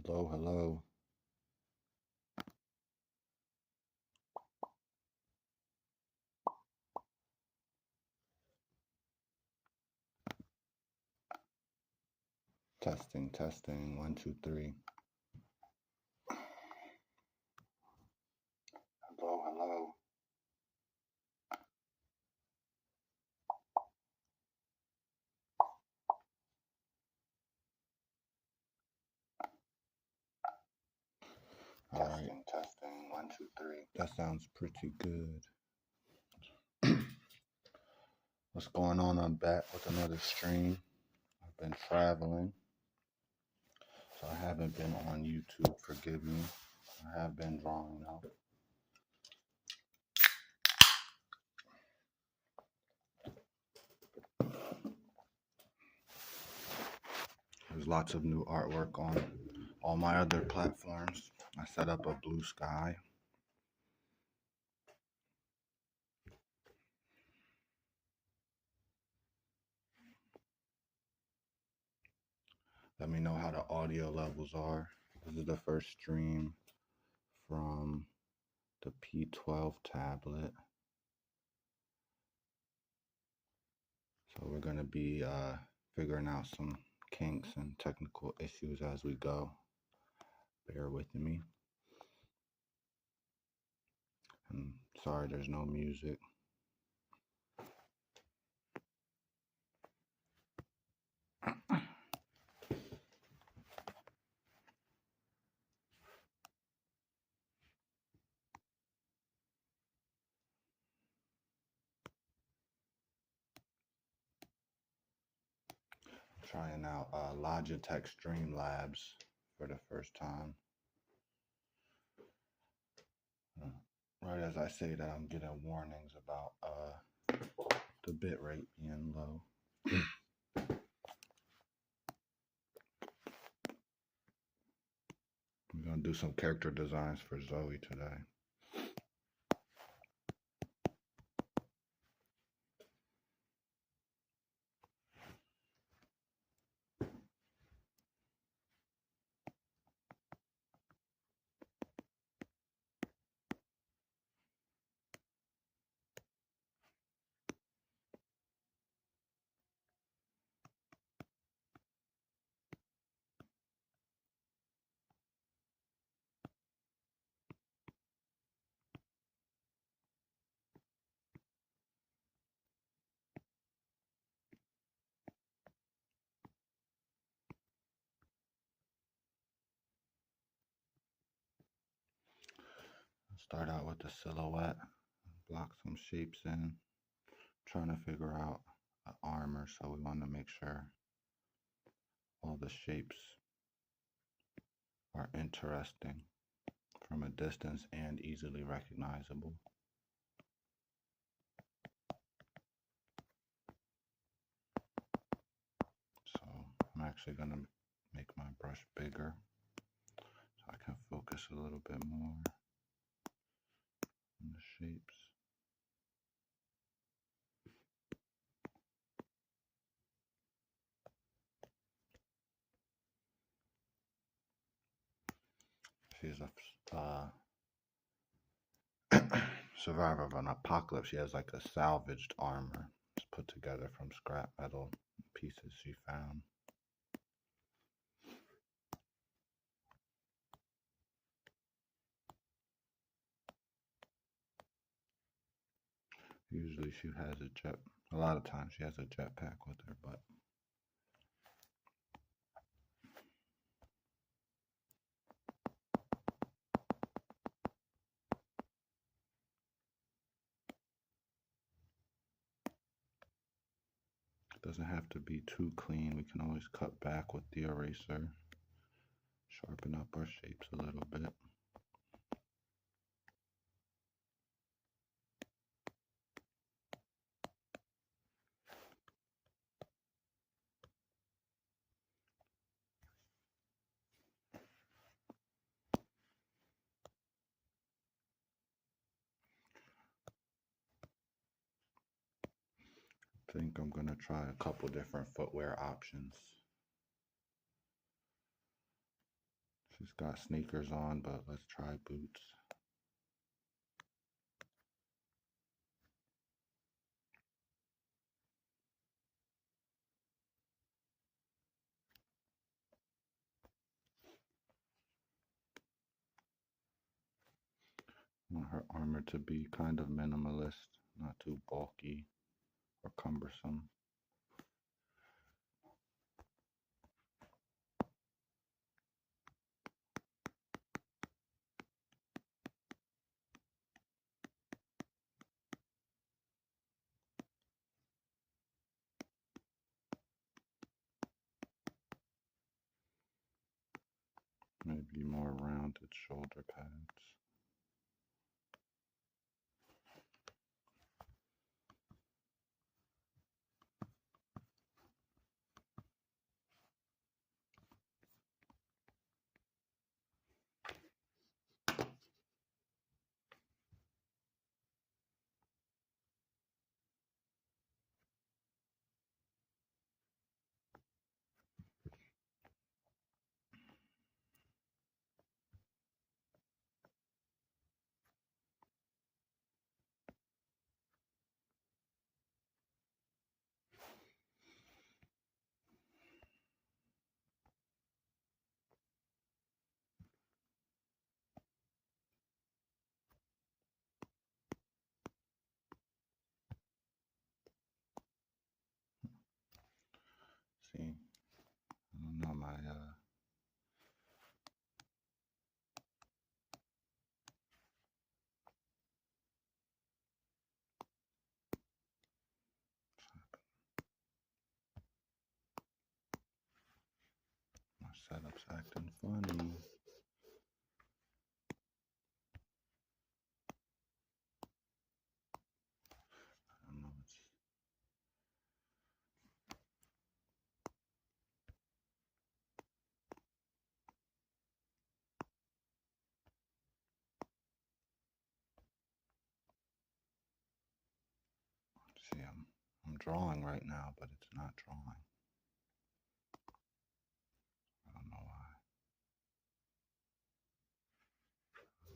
Hello, hello. Testing, testing. 1, 2, 3. Hello, hello. All right. Testing. 1, 2, 3. That sounds pretty good. What's going on? I'm back with another stream. I've been traveling, so I haven't been on YouTube. Forgive me. I have been drawing though. There's lots of new artwork on all my other platforms. I set up a blue sky. Let me know how the audio levels are. This is the first stream from the P12 tablet. So we're going to be figuring out some kinks and technical issues as we go. Bear with me. And sorry there's no music. Trying out Logitech Streamlabs for the first time. Right as I say that, I'm getting warnings about the bitrate being low. We're going to do some character designs for Zoe today. Start out with the silhouette, block some shapes in, trying to figure out the armor, so we want to make sure all the shapes are interesting from a distance and easily recognizable. So I'm actually going to make my brush bigger so I can focus a little bit more on the shapes. She's a survivor of an apocalypse. She has like a salvaged armor. It's put together from scrap metal pieces she found. Usually she has a lot of times she has a jetpack with her, but it doesn't have to be too clean. We can always cut back with the eraser, sharpen up our shapes a little bit. I think I'm going to try a couple different footwear options. She's got sneakers on, but let's try boots. I want her armor to be kind of minimalist, not too bulky or cumbersome. Maybe more rounded shoulder pads. See, I don't know, my setup's acting funny. I don't know. See, I'm drawing right now, but it's not drawing. I don't know why.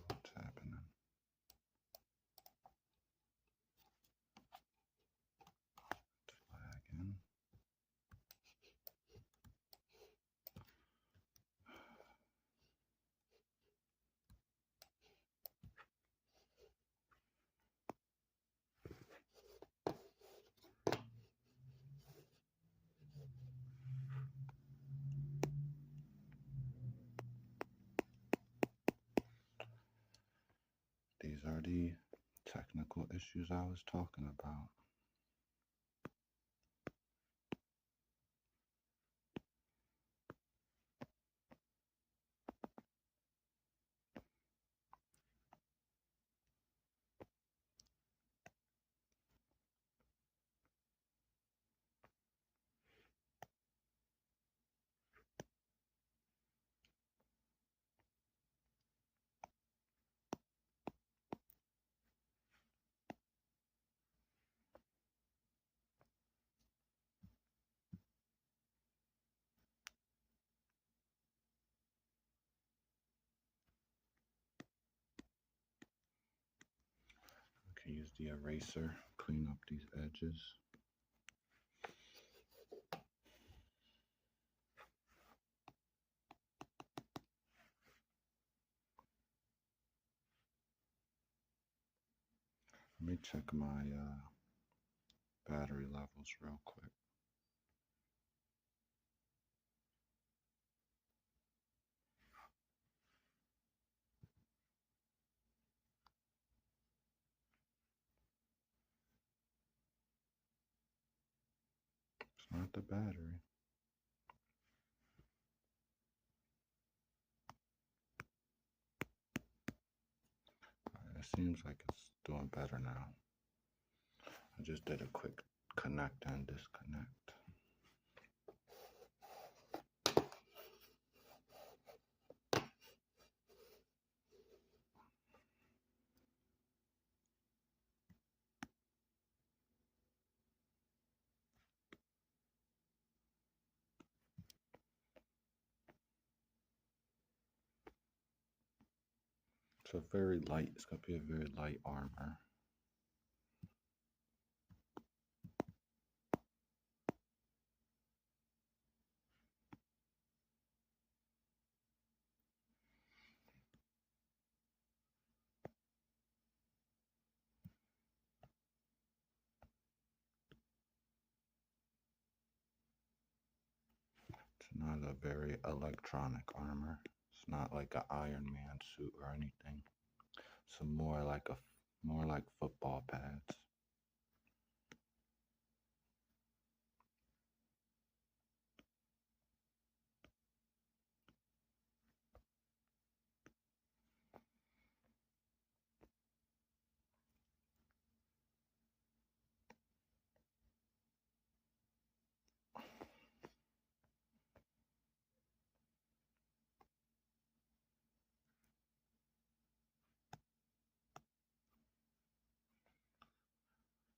What's happening? Flagging. These are the technical issues I was talking about. I can use the eraser, clean up these edges. Let me check my battery levels real quick. It's not the battery. It seems like it's doing better now. I just did a quick connect and disconnect. a very light, it's going to be a very light armor. It's not a very electronic armor. It's not like an Iron Man suit or anything. It's more like football pads.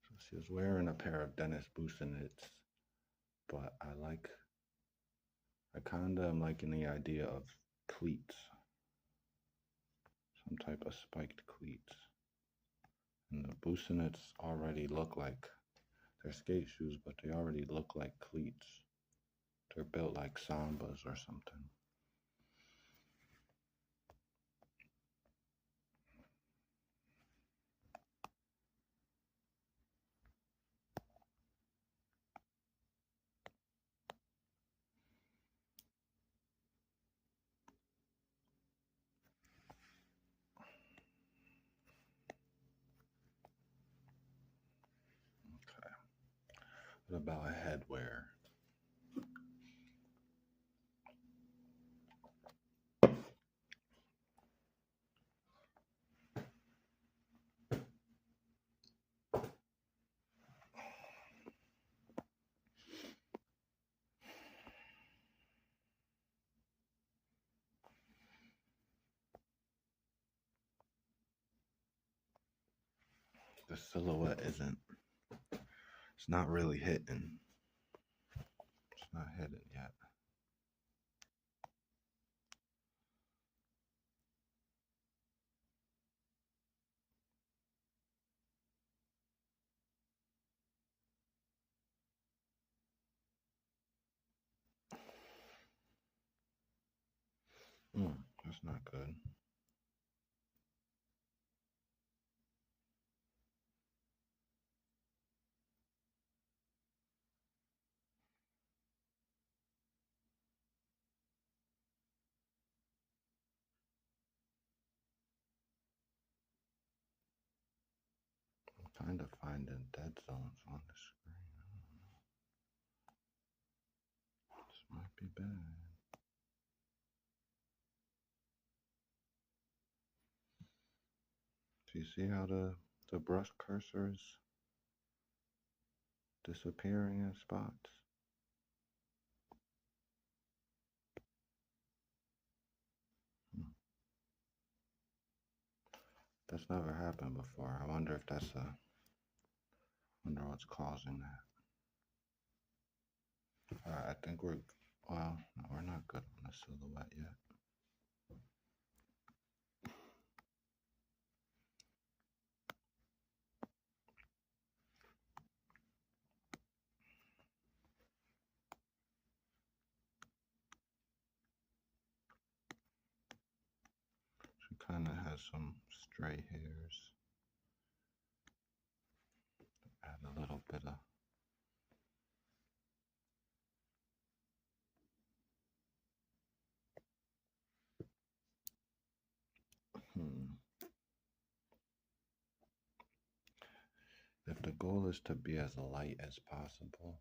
So she was wearing a pair of Dennis Busenits, but I kind of am liking the idea of cleats, some type of spiked cleats. And the Busenits already look like they're skate shoes, but they already look like cleats. They're built like Sambas or something. Okay. What about a headwear? The silhouette it's not really hitting. It's not hitting yet. That's not good. I'm trying to find the dead zones on the screen. This might be bad. Do you see how the brush cursor is disappearing in spots? That's never happened before. I wonder if wonder what's causing that. I think no, we're not good on the silhouette yet. She kind of has some stray hairs. Add a little bit of If the goal is to be as light as possible,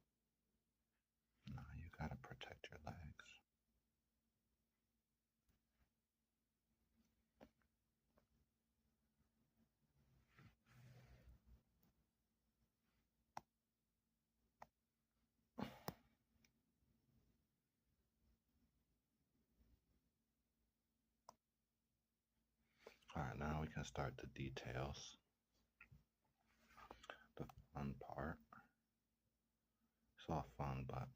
no, you gotta protect your legs. All right, now we can start the details. The fun part. It's all fun, but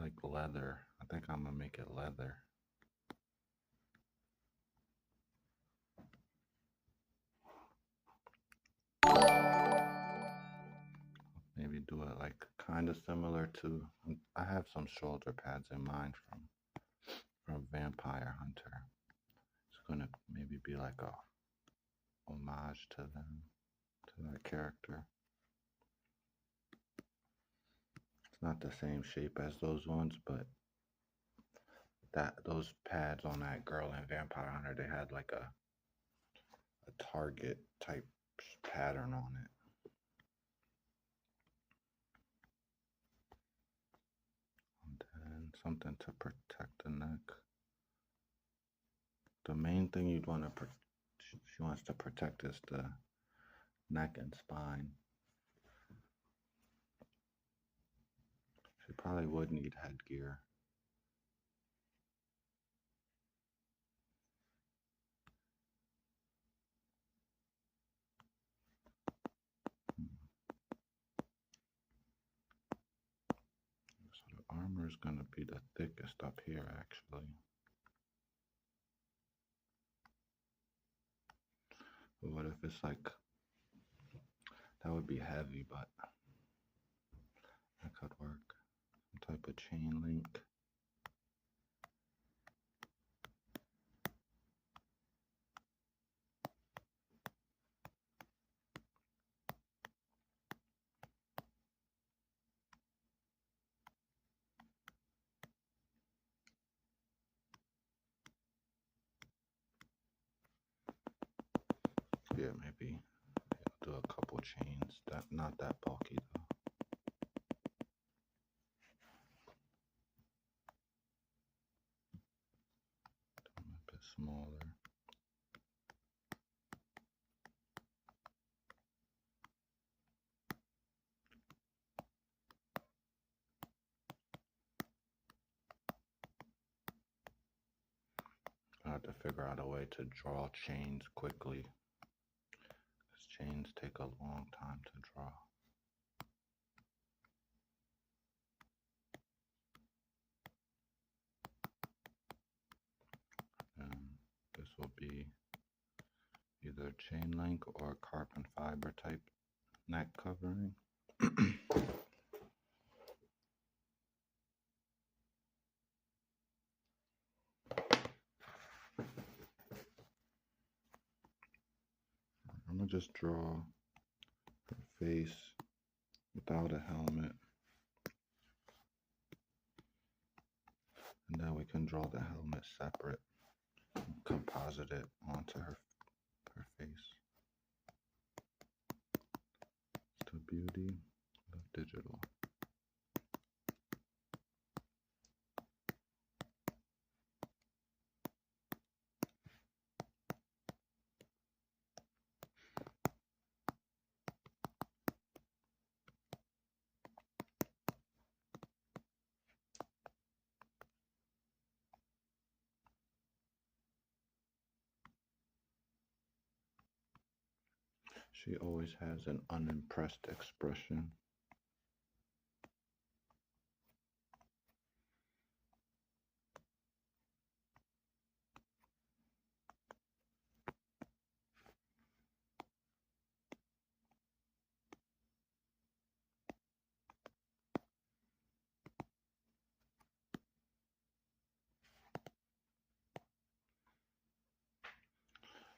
like leather. I think I'm gonna make it leather. Maybe do it like kind of similar to, I have some shoulder pads in mind from Vampire Hunter. It's gonna maybe be like a homage to them, to that character. It's not the same shape as those ones, but those pads on that girl in Vampire Hunter, they had like a target type pattern on it. And then something to protect the neck. The main thing you'd want to she wants to protect is the neck and spine. She probably would need headgear. So the armor is going to be the thickest up here, actually. But what if it's like, that would be heavy, but that could work. Some type of chain link. Yeah, maybe do a couple chains. Not that bulky though. A bit smaller. I have to figure out a way to draw chains quickly, because chains take a long time to draw. And this will be either chain link or carbon fiber type neck covering. I'm gonna just draw her face without a helmet, and then we can draw the helmet separate and composite it onto her face. It's the beauty of digital. She always has an unimpressed expression.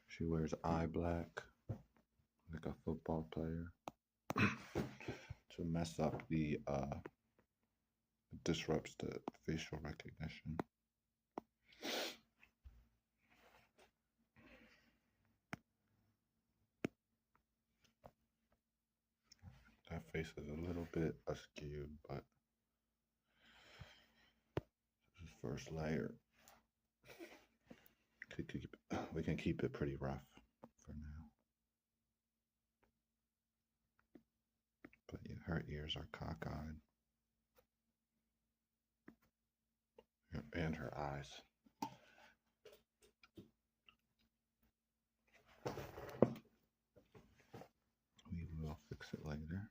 She wears eye black, like a football player, to mess up the, disrupts the facial recognition. That face is a little bit askew, but this is first layer. We can keep it pretty rough for now. But yeah, her ears are cockeyed. And her eyes. We will fix it later.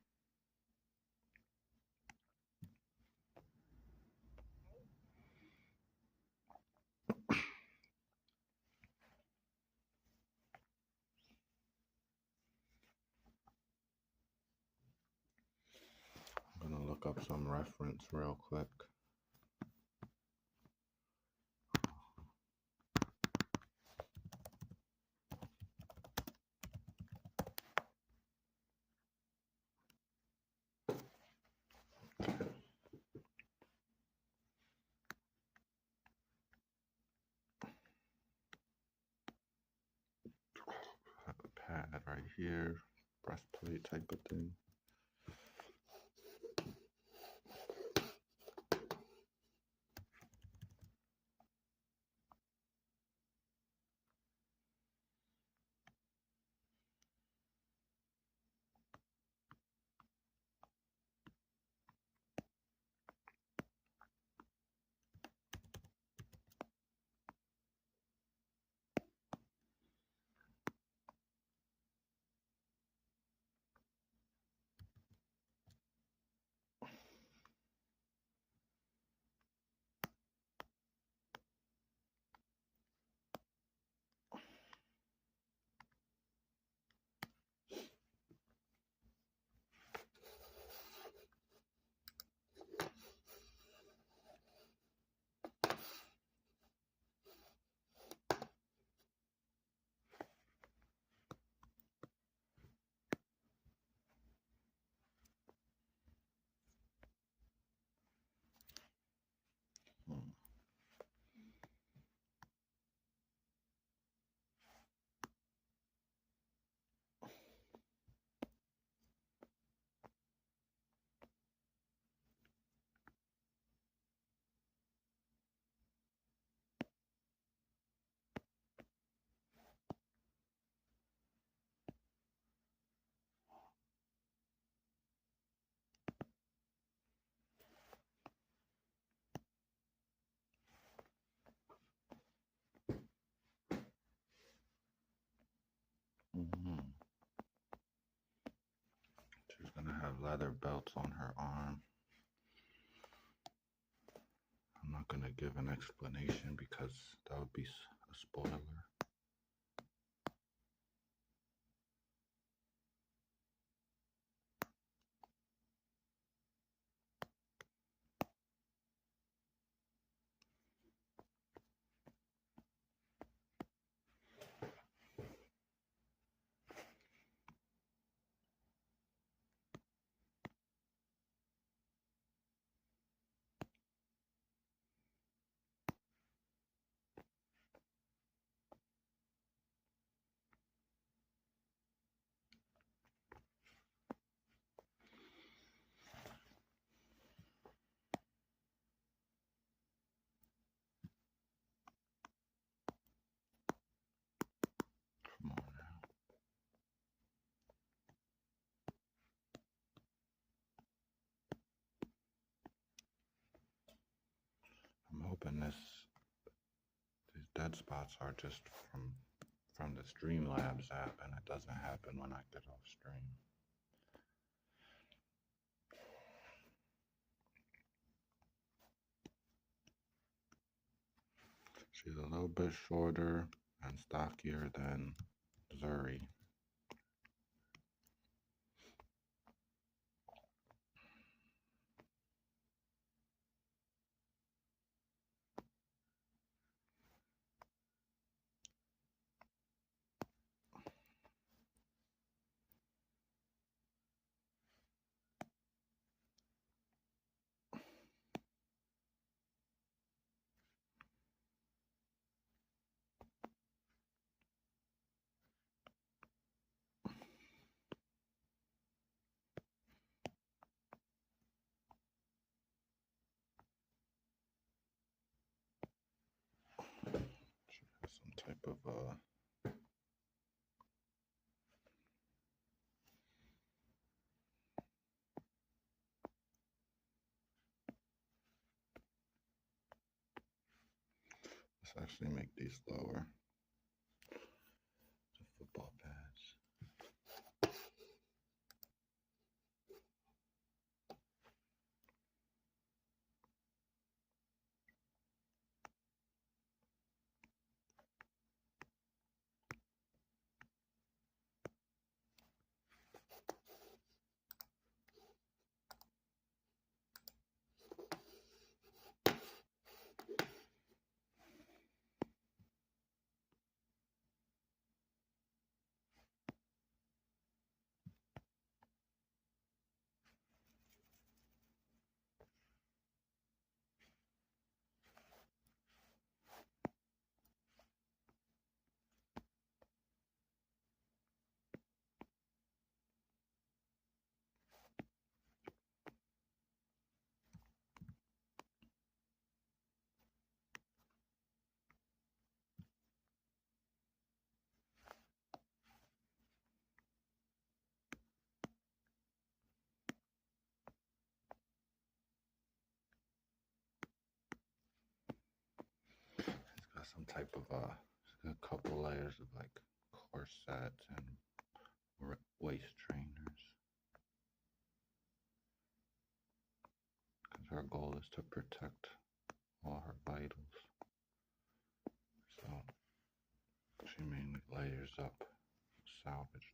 look up some reference real quick. Have a pad right here, breastplate type of thing. She's gonna have leather belts on her arm. I'm not gonna give an explanation because that would be a spoiler. Come on now. I'm hoping these dead spots are just from the Streamlabs app and it doesn't happen when I get off stream. She's a little bit shorter and stockier than Zuri. She has some type of let's actually make these lower. The football pads. some type of a couple layers of like corsets and waist trainers, because her goal is to protect all her vitals. So she mainly layers up salvaged.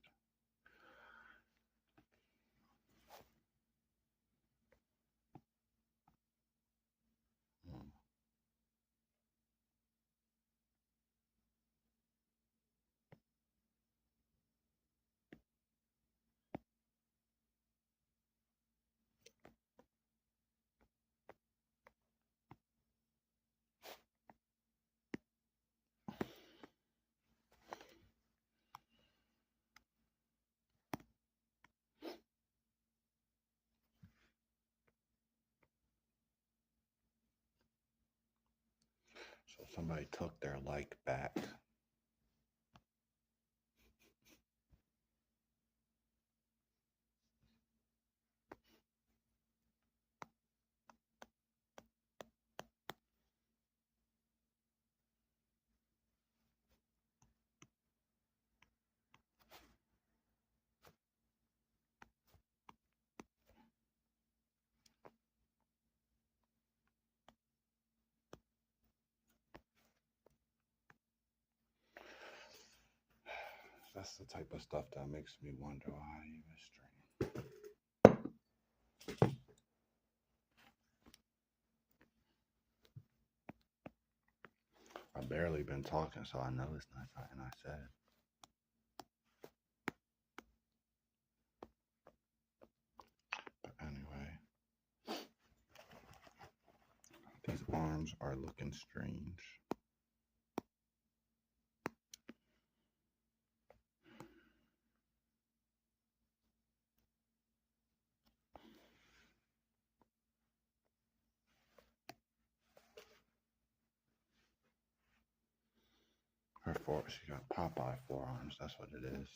So somebody took their like back. That's the type of stuff that makes me wonder why I even string. I've barely been talking, so I know it's not something I said. But anyway, these arms are looking strange. She got Popeye forearms, that's what it is.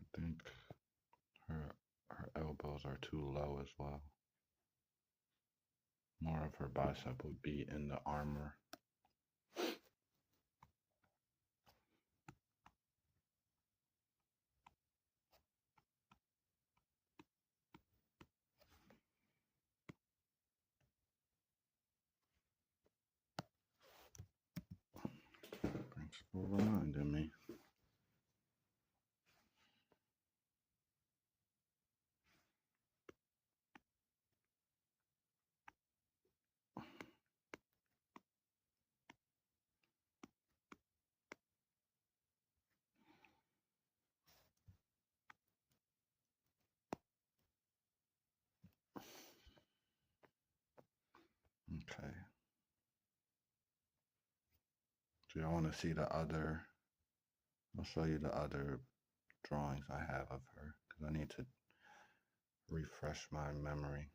I think her elbows are too low as well. More of her bicep would be in the armor. Thanks for reminding me. Okay. Do y'all want to see the other? I'll show you the other drawings I have of her, because I need to refresh my memory.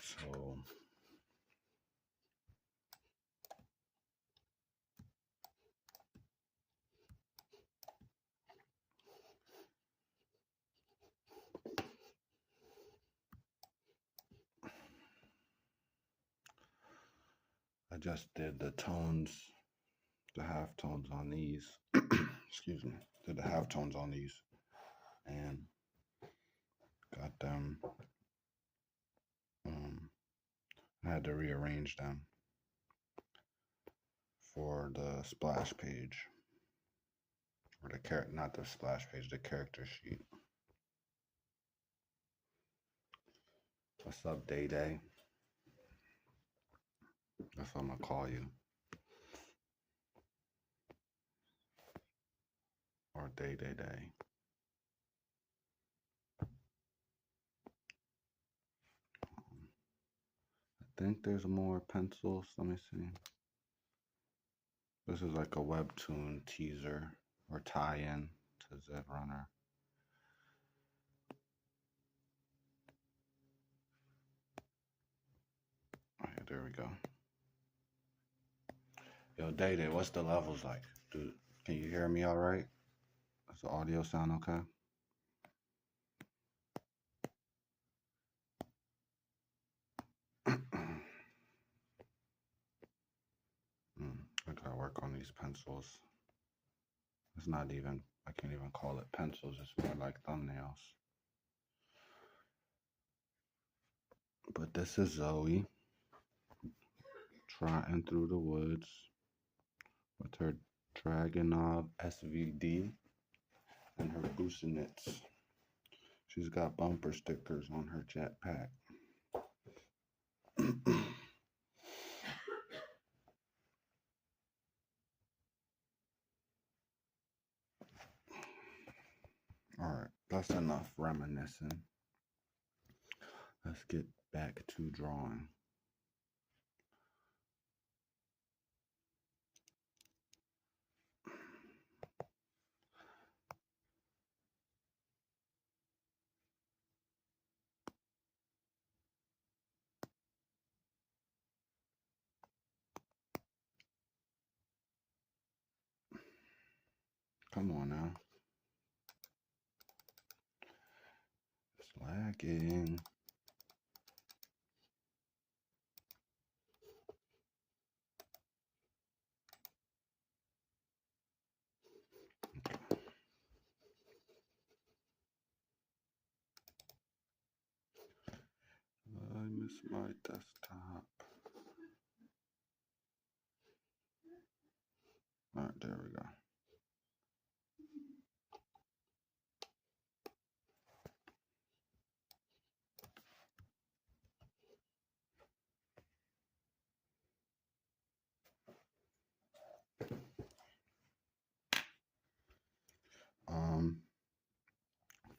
So I just did the tones, the half tones on these. Excuse me. Did the half tones on these and got them. I had to rearrange them for the splash page, or the not the splash page, the character sheet. What's up, Day Day? That's what I'm gonna call you. Or Day Day Day. I think there's more pencils. Let me see. This is like a webtoon teaser or tie-in to Zed Runner. Oh, yeah, there we go. Yo, Day Day, what's the levels like? Dude, can you hear me all right? Does the audio sound okay? I gotta work on these pencils. It's not even, I can't even call it pencils, it's more like thumbnails. But this is Zoe trotting through the woods with her Dragonov SVD and her goosenits. She's got bumper stickers on her jetpack. Alright, that's enough reminiscing. Let's get back to drawing. Come on now. It's lagging. I miss my desktop. Alright, there we go.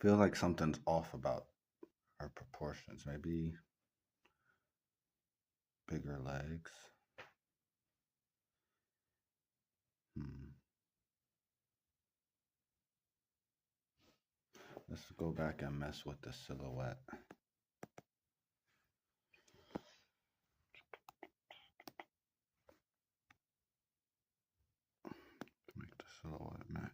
Feel like something's off about her proportions. Maybe bigger legs. Let's go back and mess with the silhouette. Make the silhouette match.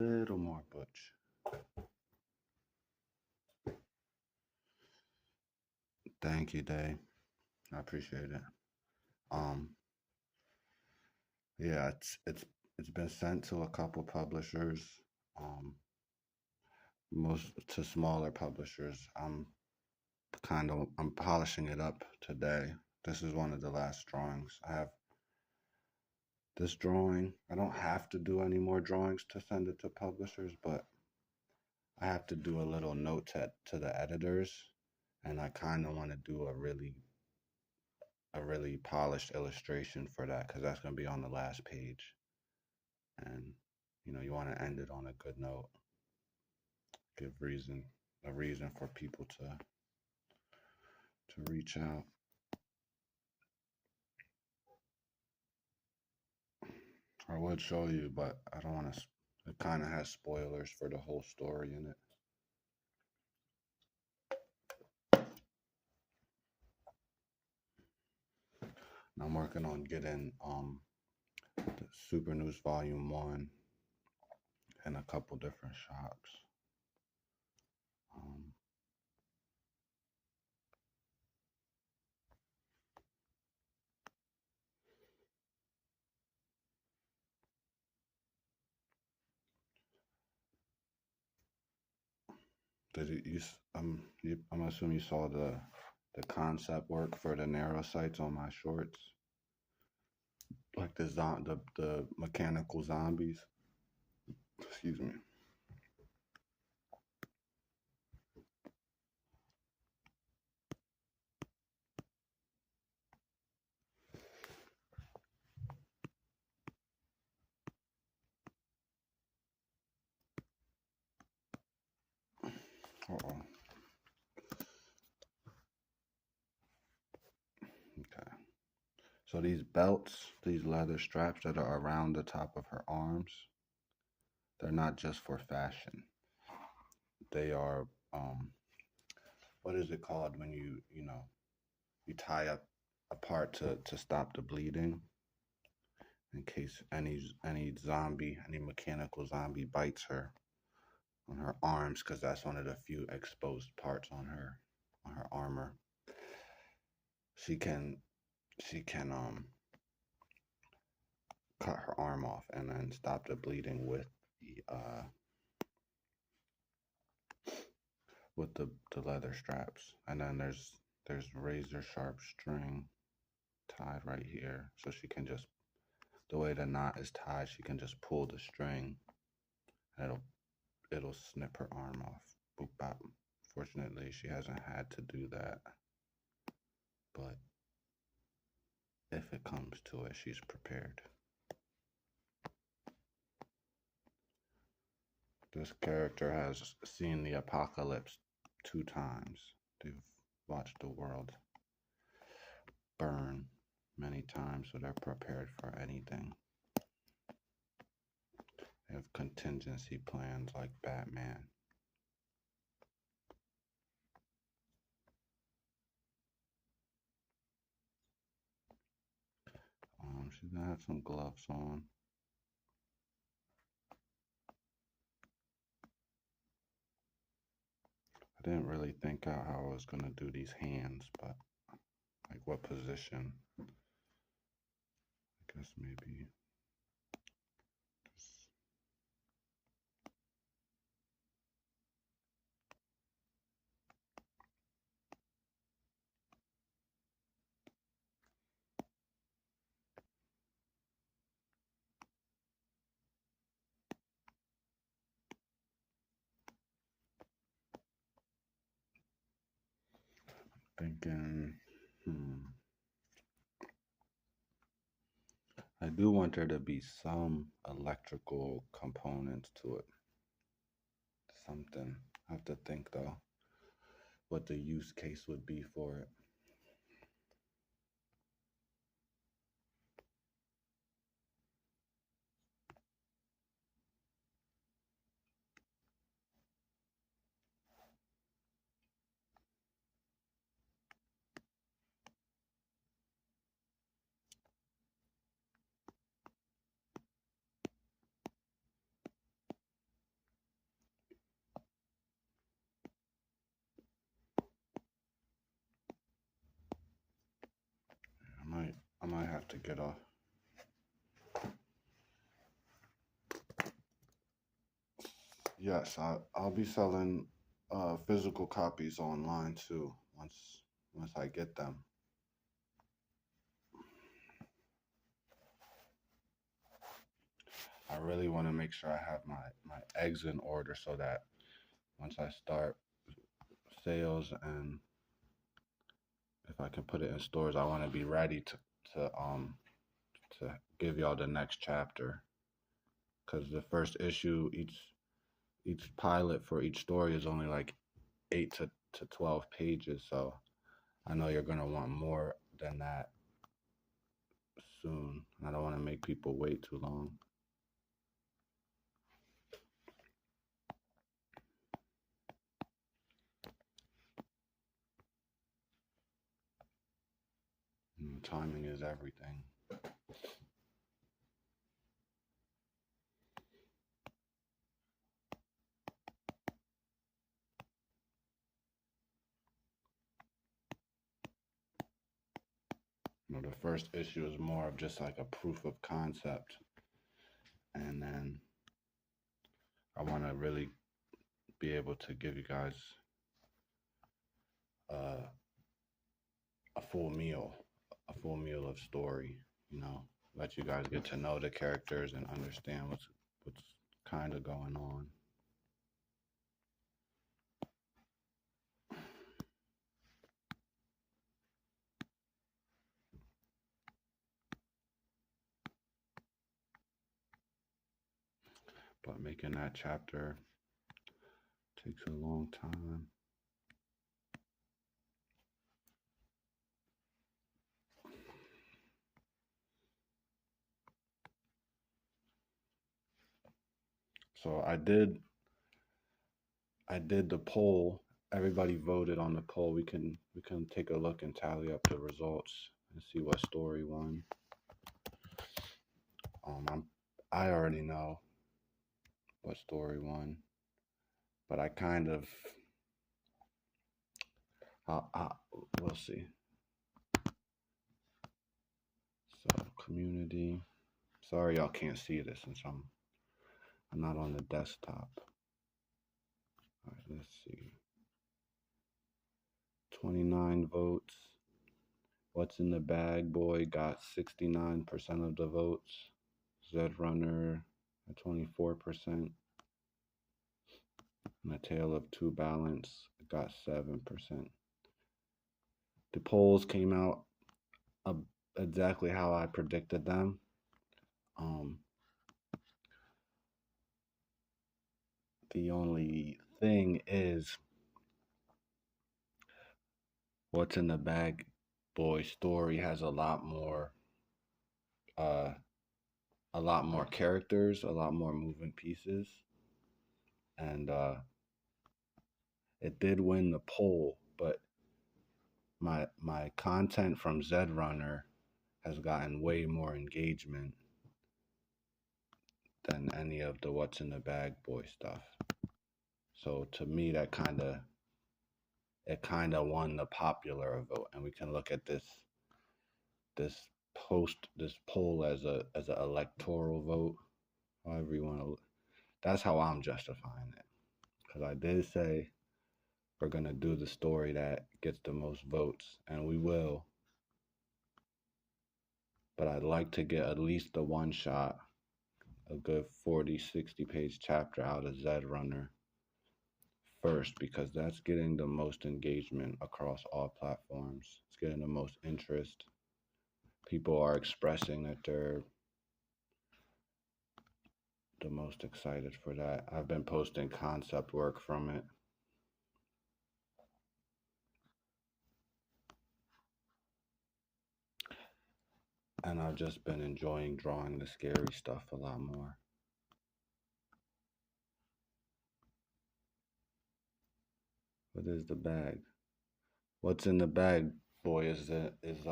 A little more butch. Thank you, Day. I appreciate it. Yeah, it's been sent to a couple publishers. Most to smaller publishers. I'm polishing it up today. This is one of the last drawings. I have this drawing. I don't have to do any more drawings to send it to publishers, but I have to do a little note to the editors, and I kind of want to do a really polished illustration for that because that's going to be on the last page. And you want to end it on a good note. Give a reason for people to reach out. I would show you, but I don't want to. It kind of has spoilers for the whole story in it. And I'm working on getting the Super News Volume 1 in a couple different shops. Did I'm assuming you saw the concept work for the narrow sights on my shorts, like the mechanical zombies. Excuse me. Uh-oh. Okay. So these belts, these leather straps that are around the top of her arms, they're not just for fashion. They are what is it called when you tie up a part to stop the bleeding in case any mechanical zombie bites her on her arms, because that's one of the few exposed parts on her armor. She can cut her arm off and then stop the bleeding with the leather straps. And then there's razor sharp string tied right here, so she can just, the way the knot is tied, she can just pull the string and it'll snip her arm off. Boop bop. Fortunately, she hasn't had to do that, but if it comes to it, she's prepared. This character has seen the apocalypse 2 times. They've watched the world burn many times, so they're prepared for anything. They have contingency plans like Batman. She's gonna have some gloves on. I didn't really think out how I was gonna do these hands, but like what position? I guess maybe just thinking, I do want there to be some electrical components to it. Something. I have to think though what the use case would be for it. I might have to get off. Yes, I'll be selling physical copies online too once I get them. I really want to make sure I have my eggs in order so that once I start sales and if I can put it in stores, I want to be ready to give y'all the next chapter, because the first issue, each pilot for each story is only like 8 to 12 pages, so I know you're gonna want more than that soon. I don't want to make people wait too long. Timing is everything. The first issue is more of just like a proof of concept, and then I want to really be able to give you guys uh, a full meal of story. You know, let you guys get to know the characters and understand what's kind of going on. But making that chapter takes a long time. So I did the poll. Everybody voted on the poll. We can take a look and tally up the results and see what story won. I already know what story won, but I kind of we'll see. So community. Sorry y'all can't see this since I'm not on the desktop. All right, let's see. 29 votes. What's in the Bag Boy got 69% of the votes. Zed Runner at 24%. And A Tale of Two Balance got 7%. The polls came out exactly how I predicted them. The only thing is, What's in the Bag Boy story has a lot more characters, a lot more moving pieces, and it did win the poll, but my content from Zed Runner has gotten way more engagement than any of the What's in the Bag Boy stuff. So to me, that kind of won the popular vote, and we can look at this poll as an electoral vote, however you want to. That's how I'm justifying it, because I did say we're gonna do the story that gets the most votes, and we will. But I'd like to get at least the one shot, a good 40, 60 page chapter out of Zed Runner first, because that's getting the most engagement across all platforms. It's getting the most interest. People are expressing that they're the most excited for that. I've been posting concept work from it. And I've just been enjoying drawing the scary stuff a lot more. What is the bag? What's in the Bag Boy is it's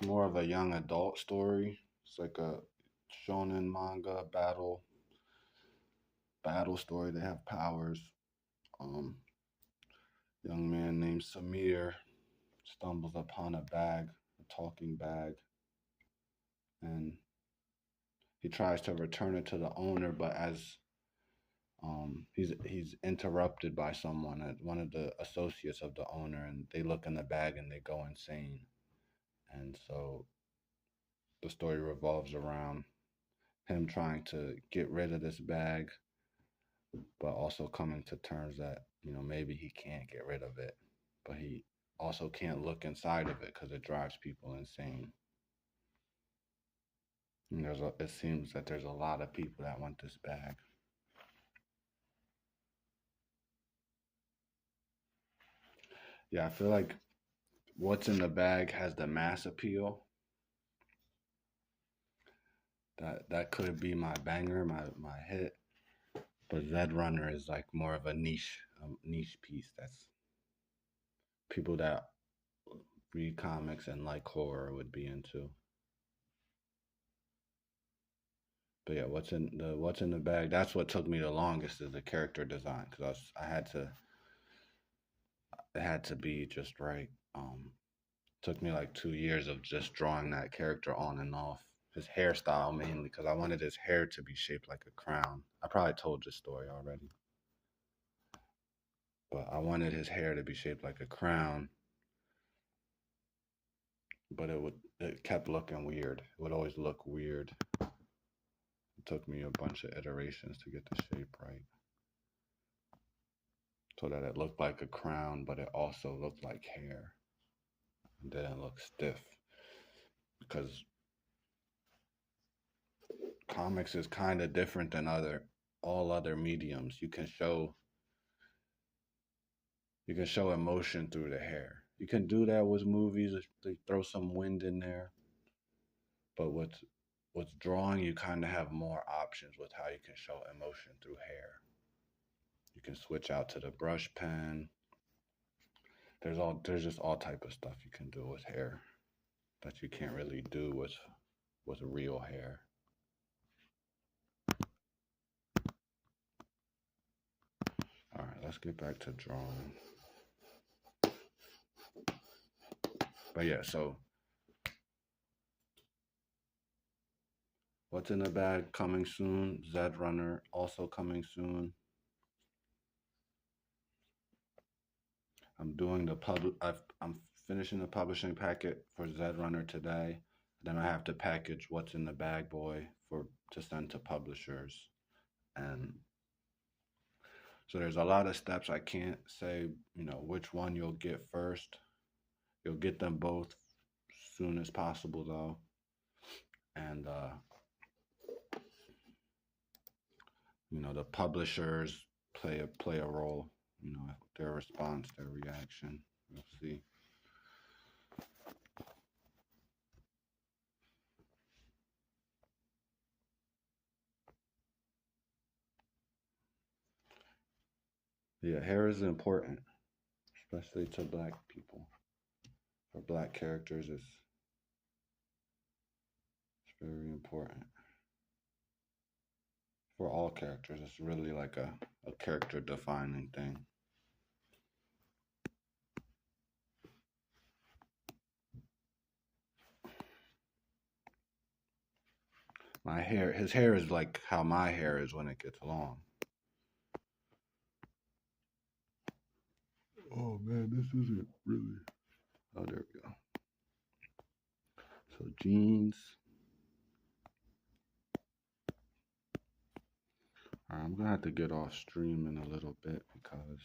more of a young adult story. It's like a shonen manga battle story. They have powers. Young man named Samir stumbles upon a bag, a talking bag, and he tries to return it to the owner, but as he's interrupted by someone, one of the associates of the owner, and they look in the bag and they go insane. And so the story revolves around him trying to get rid of this bag, but also coming to terms that, maybe he can't get rid of it, but he also can't look inside of it because it drives people insane. And it seems that there's a lot of people that want this bag. Yeah, I feel like What's in the Bag has the mass appeal. That could be my banger, my hit. But Zed Runner is like more of a niche piece. That's people that read comics and like horror would be into. But yeah, What's in the Bag? That's what took me the longest, is the character design, because it had to be just right. Took me like 2 years of just drawing that character on and off. His hairstyle mainly, because I wanted his hair to be shaped like a crown. I probably told this story already. but I wanted his hair to be shaped like a crown, but it kept looking weird. It would always look weird. It took me a bunch of iterations to get the shape right, so that it looked like a crown, but it also looked like hair. It didn't look stiff, because comics is kind of different than all other mediums. You can show emotion through the hair. You can do that with movies. They throw some wind in there, but with drawing, you kind of have more options with how you can show emotion through hair. You can switch out to the brush pen. There's just all type of stuff you can do with hair that you can't really do with real hair. All right, let's get back to drawing. But yeah, so what's in the bag coming soon? Zed Runner also coming soon. I'm doing I'm finishing the publishing packet for Zed Runner today. Then I have to package what's in the bag boy to send to publishers. And so there's a lot of steps. I can't say, which one you'll get first. You'll get them both soon as possible though. And the publishers play a role, their response, their reaction. We'll see. Yeah, hair is important, especially to black people. For black characters, it's very important. For all characters, it's really like a character defining thing. His hair is like how my hair is when it gets long. Oh man, this isn't really. Oh, there we go. So jeans. All right, I'm gonna have to get off stream in a little bit because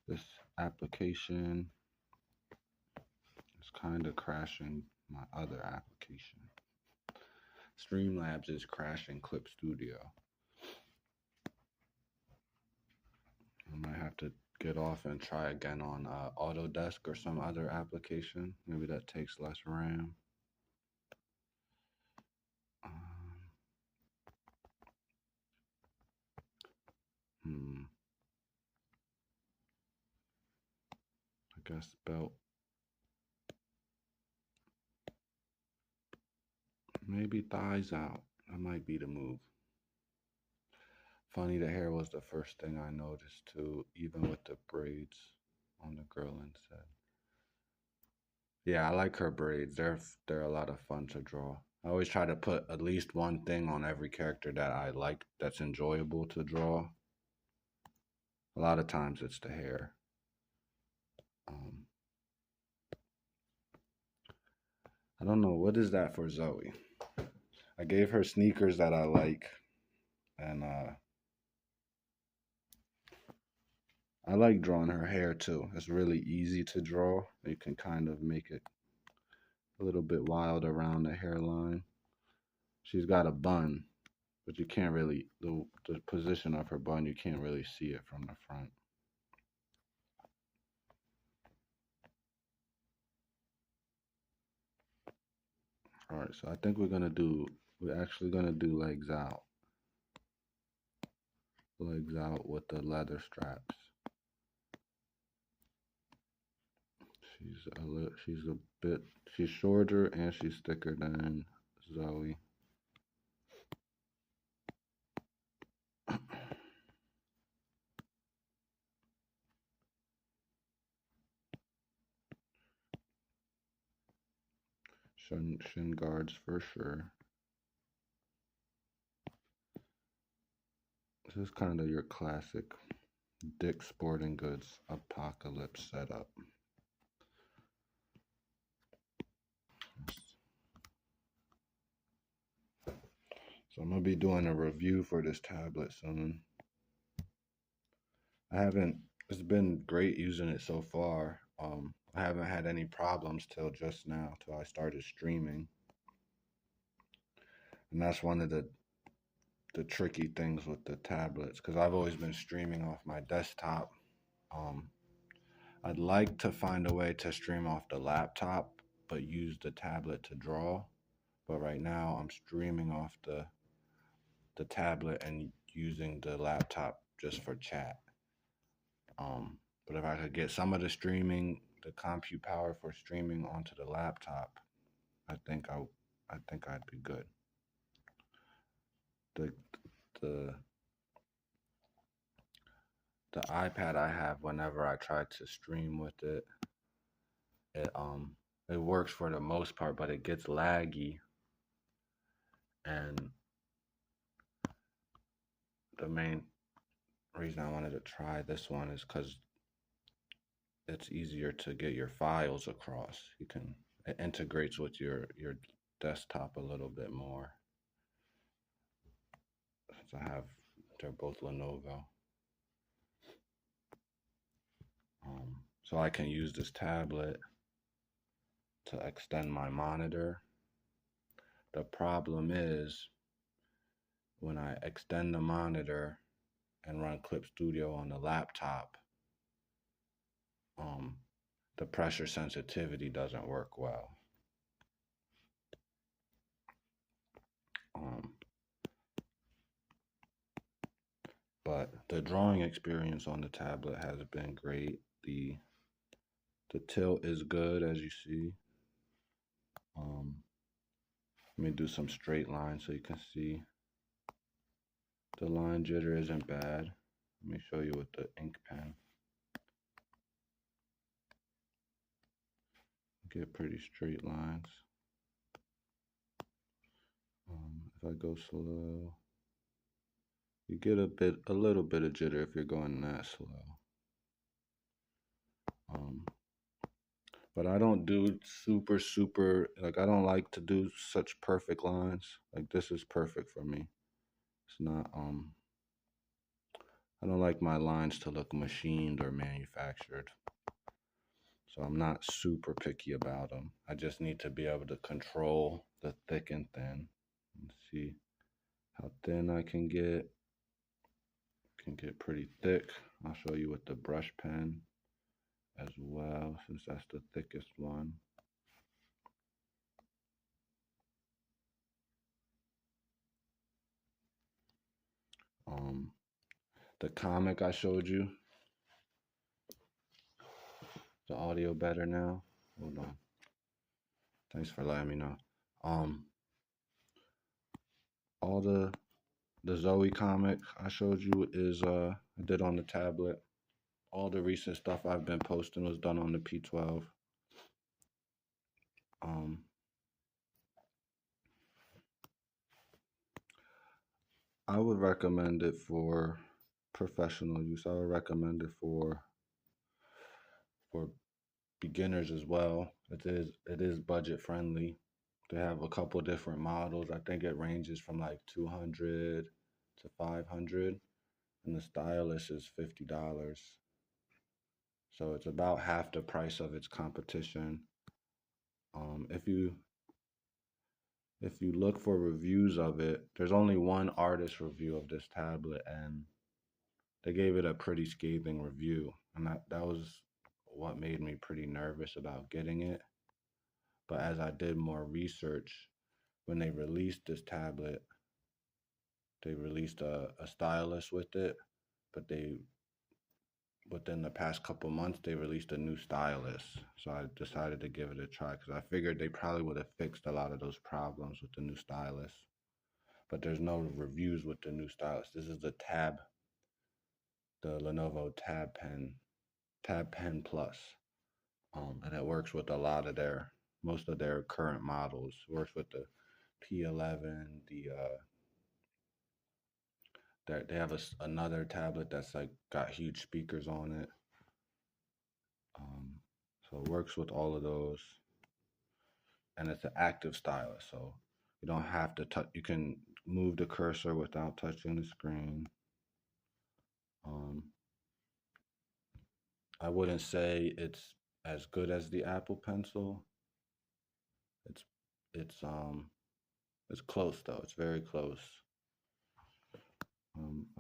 this application is kind of crashing my other application. Streamlabs is crashing Clip Studio. I might have to get off and try again on Autodesk or some other application. Maybe that takes less RAM. I guess belt. Maybe thighs out. That might be the move. Funny, the hair was the first thing I noticed too, even with the braids on the girl instead. Yeah, I like her braids. They're a lot of fun to draw. I always try to put at least one thing on every character that I like that's enjoyable to draw. A lot of times it's the hair. I don't know, what is that for Zoe? I gave her sneakers that I like, and I like drawing her hair too. It's really easy to draw. You can kind of make it a little bit wild around the hairline. She's got a bun, but you can't really, the position of her bun, you can't really see it from the front. All right, so I think we're actually gonna do legs out. Legs out with the leather straps. She's shorter and she's thicker than Zoe. Shin guards for sure. This is kind of your classic Dick's Sporting Goods Apocalypse Setup. So I'm gonna be doing a review for this tablet soon. It's been great using it so far. I haven't had any problems till just now, till I started streaming. And that's one of the tricky things with the tablets, because I've always been streaming off my desktop. Um, I'd like to find a way to stream off the laptop, but use the tablet to draw. But right now I'm streaming off the tablet and using the laptop just for chat. But if I could get some of the compute power for streaming onto the laptop, I think I'd be good. The the the iPad I have, whenever I try to stream with it, it it works for the most part, but it gets laggy. And the main reason I wanted to try this one is because it's easier to get your files across. It integrates with your desktop a little bit more. Since they're both Lenovo. So I can use this tablet to extend my monitor. The problem is when I extend the monitor and run Clip Studio on the laptop, the pressure sensitivity doesn't work well. But the drawing experience on the tablet has been great. The tilt is good, as you see. Let me do some straight lines so you can see. The line jitter isn't bad. Let me show you with the ink pen. Get pretty straight lines. If I go slow, you get a little bit of jitter if you're going that slow. But I don't do super, like, I don't like to do such perfect lines. Like, this is perfect for me. It's not, I don't like my lines to look machined or manufactured. So I'm not super picky about them. I just need to be able to control the thick and thin. Let's see how thin I can get. Can get pretty thick. I'll show you with the brush pen as well, since that's the thickest one. The comic I showed you, the audio better now? Hold on. Thanks for letting me know. All the Zoe comic I showed you is I did on the tablet. All the recent stuff I've been posting was done on the P12. I would recommend it for professional use. I would recommend it for beginners as well. It is budget friendly. They have a couple different models. I think it ranges from like 200 to 500, and the stylus is $50. So it's about half the price of its competition. If you look for reviews of it, there's only one artist review of this tablet, and they gave it a pretty scathing review, and that was what made me pretty nervous about getting it. But as I did more research, when they released this tablet, they released a stylus with it, but within the past couple months, they released a new stylus. So I decided to give it a try because I figured they probably would have fixed a lot of those problems with the new stylus. But there's no reviews with the new stylus. This is the Lenovo Tab Pen Plus. And it works with most of their current models. It works with the P11, They have another tablet that's like got huge speakers on it. So it works with all of those, and it's an active stylus, so you don't have to touch. You can move the cursor without touching the screen. Um, I wouldn't say it's as good as the Apple Pencil. It's it's um it's close though. It's very close.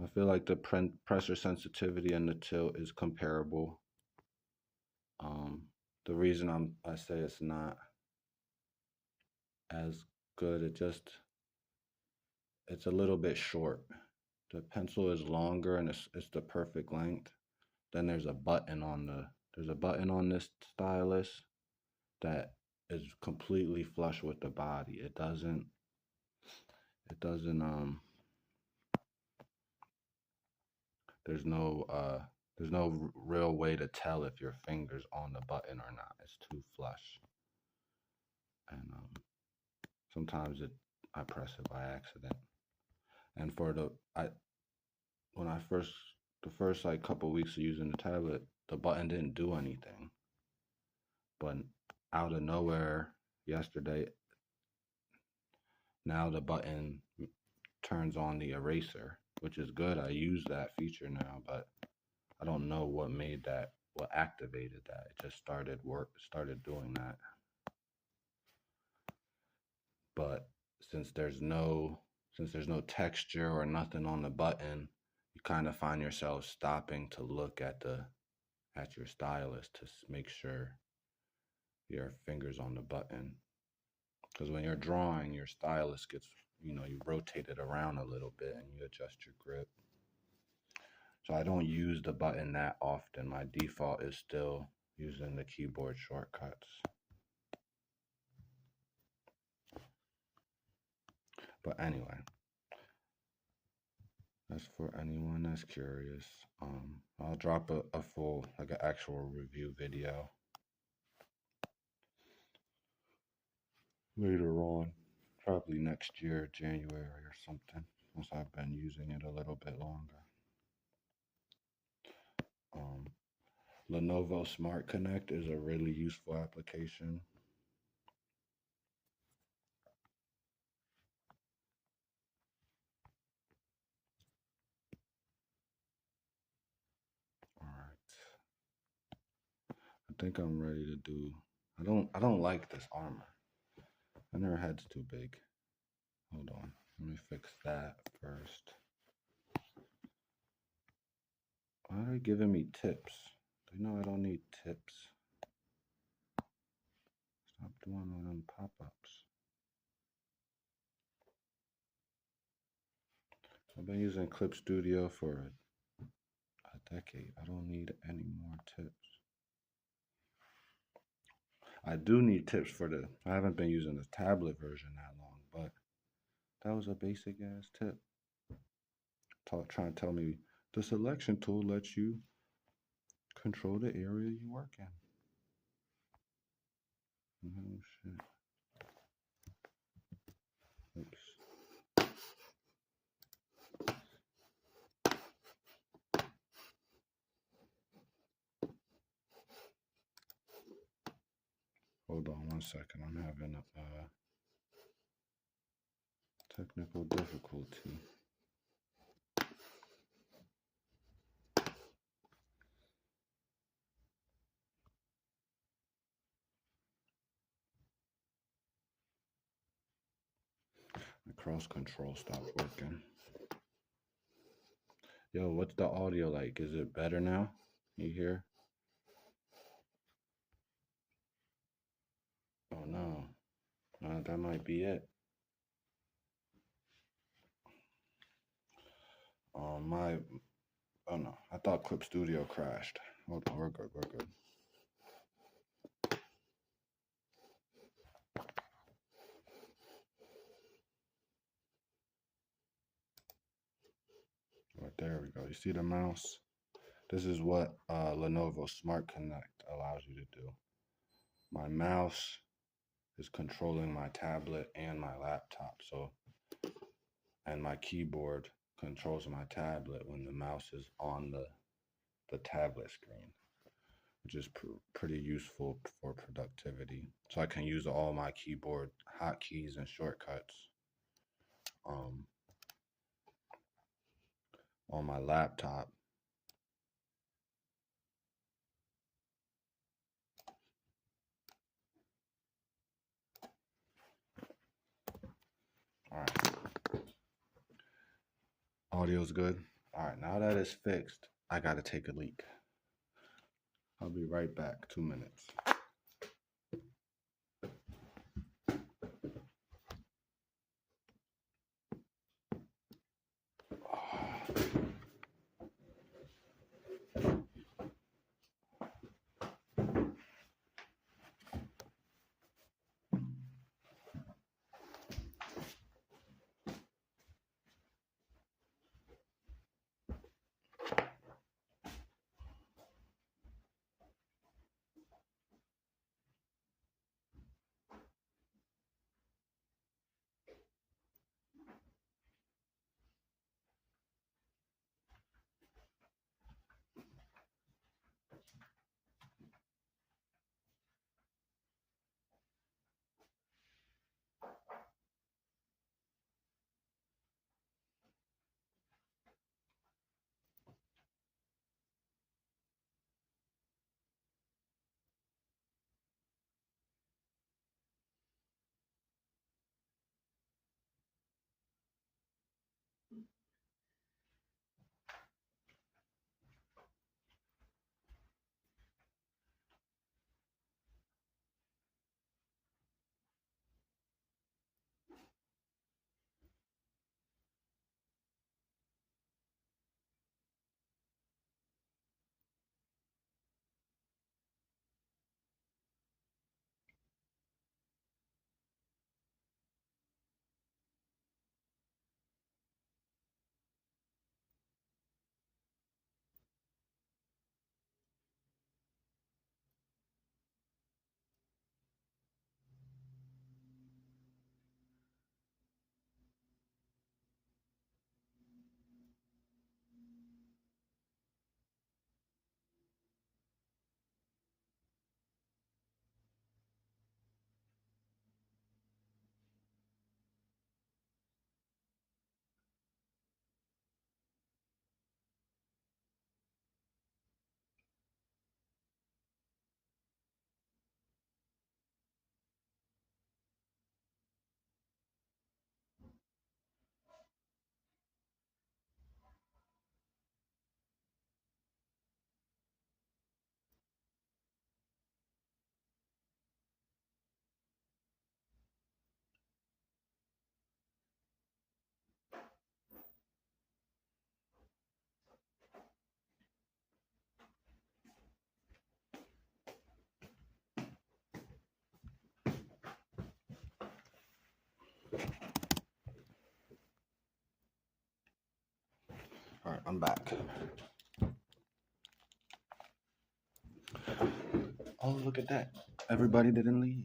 I feel like the pressure sensitivity and the tilt is comparable. Um, the reason I say it's not as good, it's a little bit short. The pencil is longer and it's the perfect length. Then there's a button on this stylus that is completely flush with the body. It doesn't there's no real way to tell if your finger's on the button or not. It's too flush. And sometimes I press it by accident. And for when I first the first like couple weeks of using the tablet, the button didn't do anything. But out of nowhere yesterday, now the button turns on the eraser, which is good. I use that feature now, but I don't know what activated that. It just started doing that. But since there's no texture or nothing on the button, you kind of find yourself stopping to look at your stylus to make sure your fingers on the button. Because when you're drawing, your stylus gets, you rotate it around a little bit and you adjust your grip. So I don't use the button that often. My default is still using the keyboard shortcuts. But anyway, that's for anyone that's curious. I'll drop a full, like an actual review video later on, probably next year, January or something, once I've been using it a little bit longer. Lenovo Smart Connect is a really useful application. All right. I think I'm ready to do. I don't like this armor. And their head's too big. Hold on. Let me fix that first. Why are they giving me tips? They know I don't need tips. Stop doing all them pop-ups. I've been using Clip Studio for a decade. I don't need any more tips. I do need tips I haven't been using the tablet version that long, but that was a basic ass tip. Trying to tell me the selection tool lets you control the area you work in. Oh shit. Oops. Hold on 1 second. I'm having a technical difficulty. My cross control stopped working. Yo, what's the audio like? Is it better now? You hear? Oh no. That might be it. Oh no. I thought Clip Studio crashed. Hold on, we're good. Right, there we go. You see the mouse? This is what Lenovo Smart Connect allows you to do. My mouse is controlling my tablet and my laptop, and my keyboard controls my tablet when the mouse is on the tablet screen, which is pretty useful for productivity. So I can use all my keyboard hotkeys and shortcuts um, on my laptop. All right, audio's good. All right, now that it's fixed, I gotta take a leak. I'll be right back. 2 minutes. All right, I'm back. Oh, look at that. Everybody didn't leave.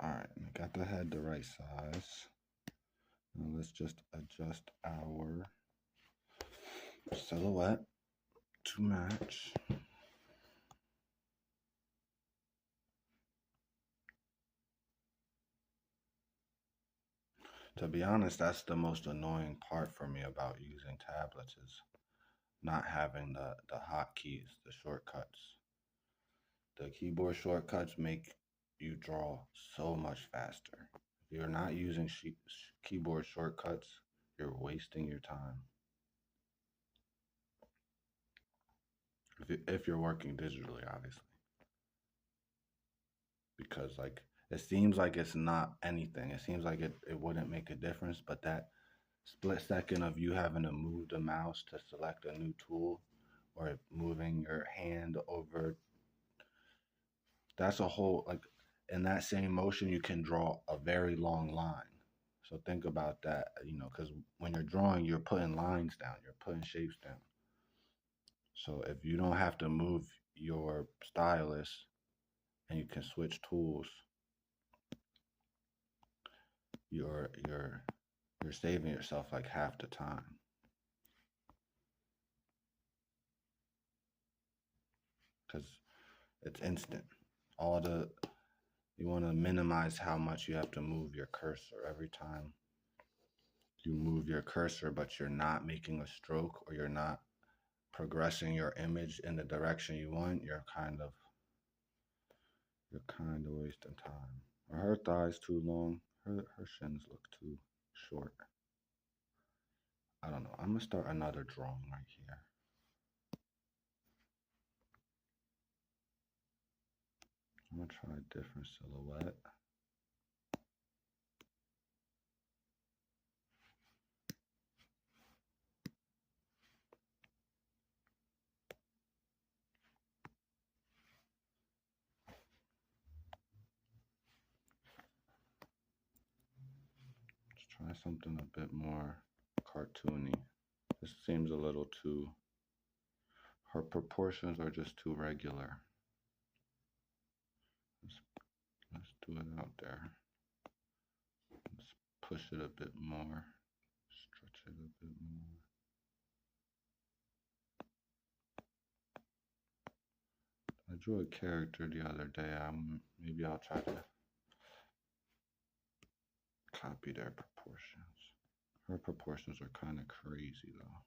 All right, I got the head the right size. Now let's just adjust our silhouette to match. To be honest, that's the most annoying part for me about using tablets is not having the hotkeys, the shortcuts. The keyboard shortcuts make you draw so much faster. If you're not using keyboard shortcuts, you're wasting your time. If you're working digitally, obviously. Because like it seems like it's not anything. It seems like it wouldn't make a difference, but that split second of you having to move the mouse to select a new tool or moving your hand over, that's a whole, like, in that same motion you can draw a very long line. So think about that, because when you're drawing, you're putting lines down, you're putting shapes down. So if you don't have to move your stylus and you can switch tools, you're saving yourself like half the time because it's instant. You want to minimize how much you have to move your cursor every time you move your cursor, but you're not making a stroke or you're not progressing your image in the direction you want. You're kind of wasting time. Are her thighs too long? Her shins look too short. I don't know. I'm gonna start another drawing right here. I'm gonna try a different silhouette. Let's try something a bit more cartoony. This seems a little too, her proportions are just too regular. Let's do it out there. Let's push it a bit more, stretch it a bit more. I drew a character the other day. Maybe I'll try to copy their proportions. Her proportions are kind of crazy though.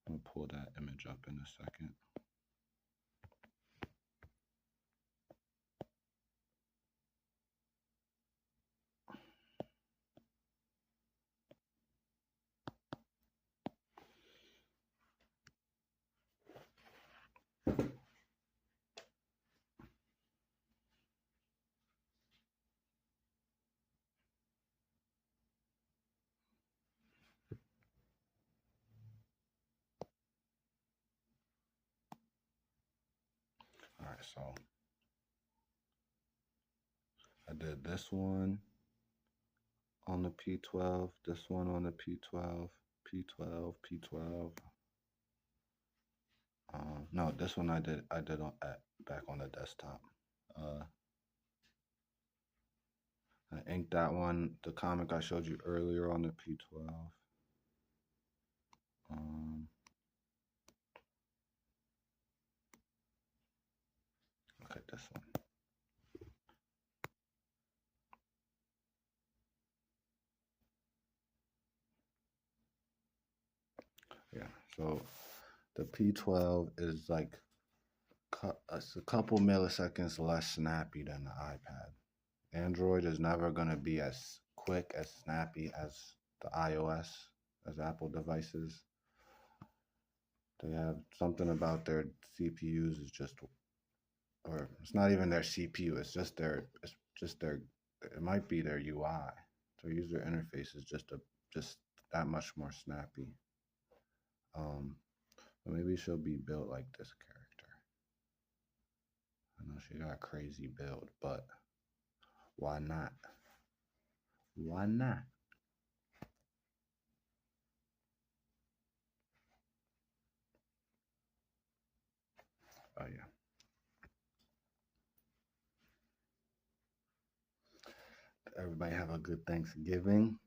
I'm gonna pull that image up in a second. All right, so I did this one on the P12, this one on the P12, P12, P12. No, this one I did back on the desktop. I inked that one, the comic I showed you earlier on the P12. Look at this one. Yeah, so the P12 is like it's a couple milliseconds less snappy than the iPad. Android is never going to be as quick, as snappy as the iOS, as Apple devices. They have something about their CPUs is just, or it's not even their CPU, it's just their, it might be their UI. Their user interface is just that much more snappy. But maybe she'll be built like this character. I know she got a crazy build, but why not? Why not? Oh yeah. Everybody have a good Thanksgiving.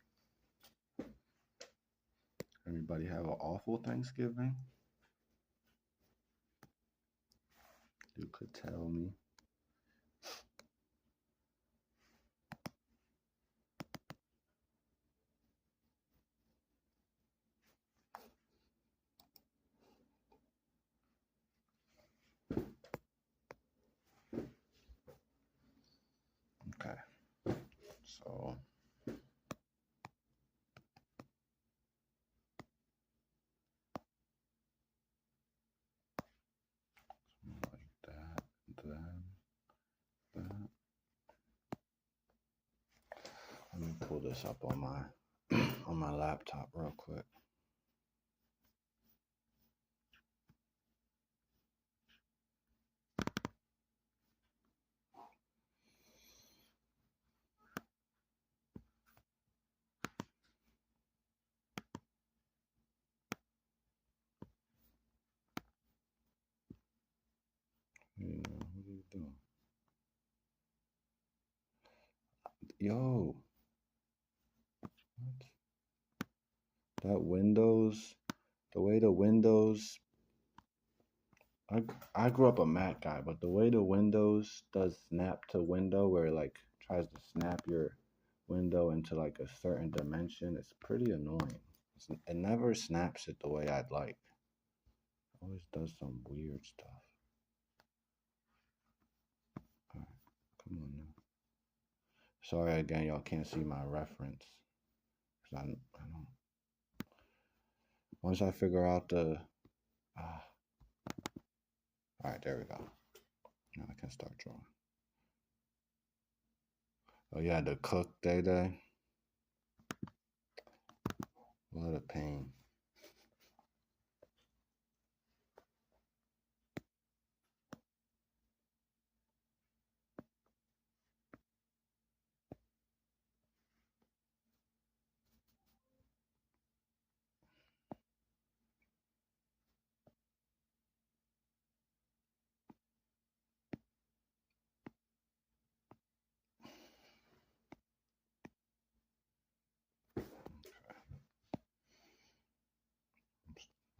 Everybody have an awful Thanksgiving. You could tell me. Okay. So like that. Let me pull this up on my on my laptop real quick. Yo, what? That windows, the way the windows, I grew up a Mac guy, but the way the windows does snap to window, where it like tries to snap your window into like a certain dimension, it's pretty annoying. It never snaps it the way I'd like. It always does some weird stuff. All right, come on now. Sorry again, y'all can't see my reference. 'Cause I don't. Once I figure out the. All right, there we go. Now I can start drawing. Oh yeah, the cook day. What a pain.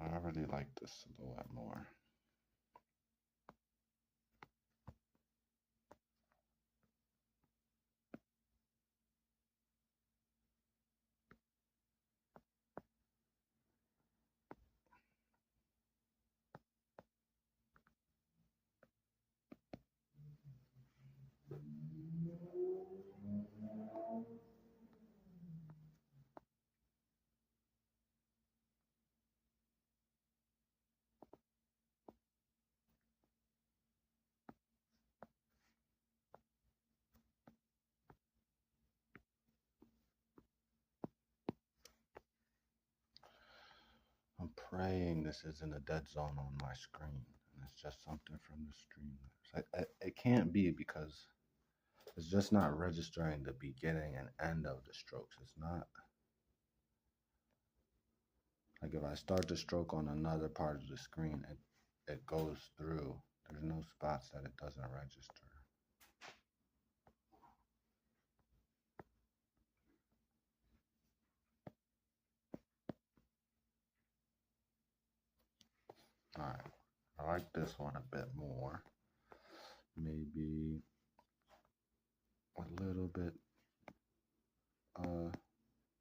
I already like this silhouette more. I'm praying this isn't a dead zone on my screen, and it's just something from the stream. It can't be, because it's just not registering the beginning and end of the strokes. It's not like if I start the stroke on another part of the screen, it goes through. There's no spots that it doesn't register. All right, I like this one a bit more. Maybe a little bit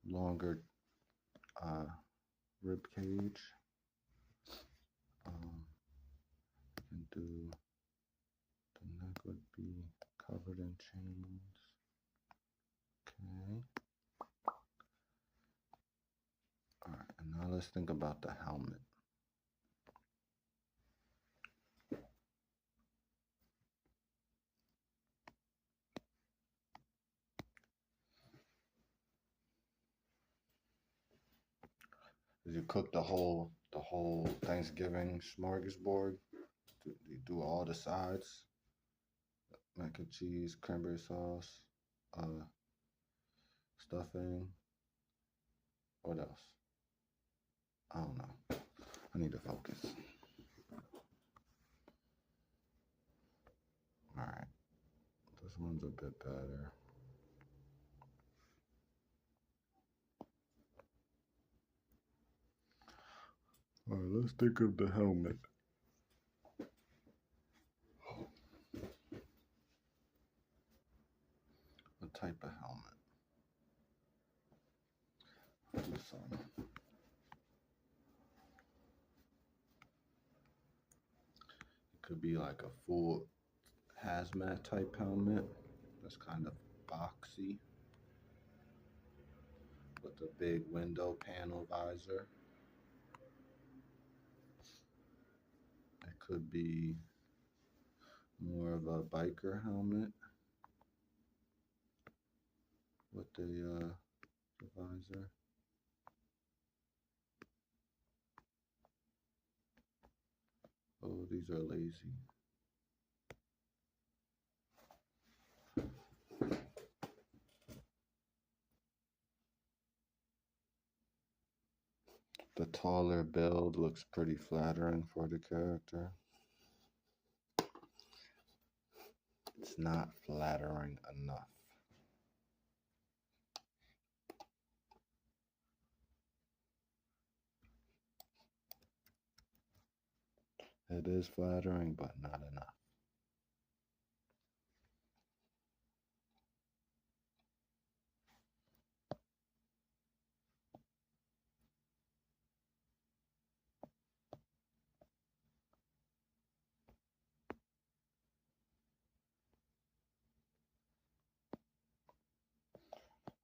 longer rib cage. Can do, the neck would be covered in chains. Okay. All right, and now let's think about the helmet. Did you cook the whole Thanksgiving smorgasbord? You do all the sides, mac and cheese, cranberry sauce, stuffing. What else? I don't know. I need to focus. All right, this one's a bit better. All right, let's think of the helmet. What type of helmet? Do some. It could be like a full hazmat type helmet. That's kind of boxy, with a big window panel visor. It could be more of a biker helmet with the visor. Oh, these are lazy. The taller build looks pretty flattering for the character. It's not flattering enough. It is flattering, but not enough.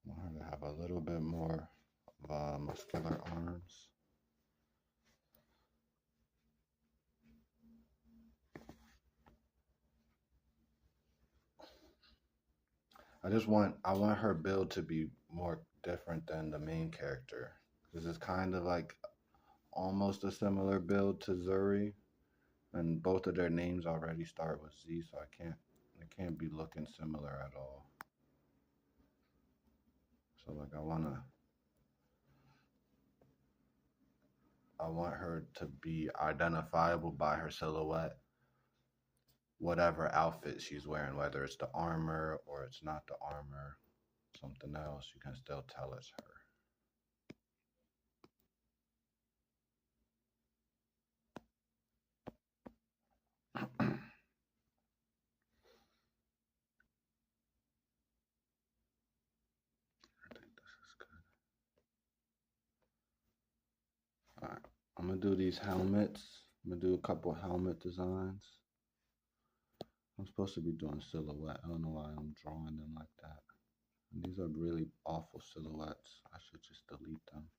I want her to have a little bit more of muscular arms. I want her build to be more different than the main character. Because it's kind of like almost a similar build to Zuri. And both of their names already start with Z, so it can't be looking similar at all. So like I want her to be identifiable by her silhouette, whatever outfit she's wearing, whether it's the armor or it's not the armor, something else, you can still tell it's her. I think this is good. All right, I'm gonna do these helmets. I'm gonna do a couple helmet designs. I'm supposed to be doing silhouette. I don't know why I'm drawing them like that. And these are really awful silhouettes. I should just delete them.